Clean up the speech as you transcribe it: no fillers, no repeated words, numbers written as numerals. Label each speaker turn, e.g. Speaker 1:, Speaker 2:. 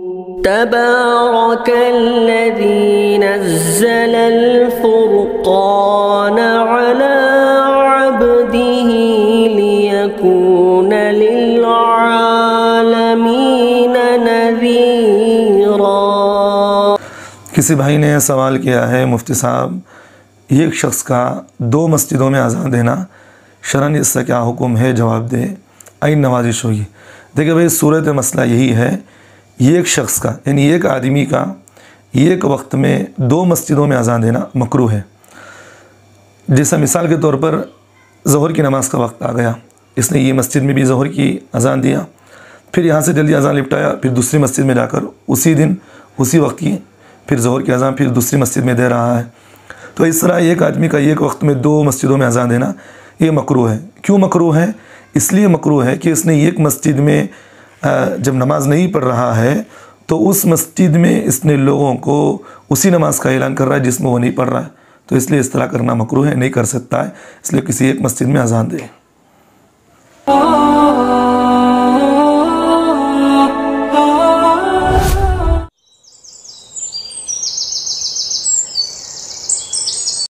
Speaker 1: تبارك الذي نزل الفرقان على عبده ليكون للعالمین نذیرا۔
Speaker 2: کسی بھائی نے سوال کیا ہے مفتی صاحب، ایک شخص کا 2 مسجدوں میں اذان دینا شرعاً اس سے کیا حکم ہے؟ جواب دے، این نوازش ہوگی۔ دیکھیں بھائی، صورت مسئلہ یہی ہے، ایک شخص کا یعنی ایک آدمی کا ایک وقت میں 2 مسجدوں میں اذان دینا مکروہ ہے۔ جیسا مثال کے طور پر ظہر کی نماز کا وقت آ گیا، اس نے یہ مسجد میں بھی ظہر کی اذان دیا، پھر یہاں سے جلدی اذان لپٹایا، پھر دوسری مسجد میں جا کر اسی دن اسی وقت کی پھر ظہر کی اذان پھر دوسری مسجد میں دے رہا ہے۔ تو اس طرح ایک آدمی کا ایک وقت میں 2 مسجدوں میں اذان دینا یہ مکروہ ہے۔ کیوں مکروہ ہے؟ اس لیے مکروہ ہے کہ اس نے ایک مسجد میں جب نماز نہیں پڑھ رہا ہے تو اس مسجد میں اس نے لوگوں کو اسی نماز کا اعلان کر رہا ہے جس میں وہ نہیں پڑھ رہا ہے، تو اس لیے اس طرح کرنا مکروہ ہے، نہیں کر سکتا ہے، اس لیے کسی ایک مسجد میں اذان دے۔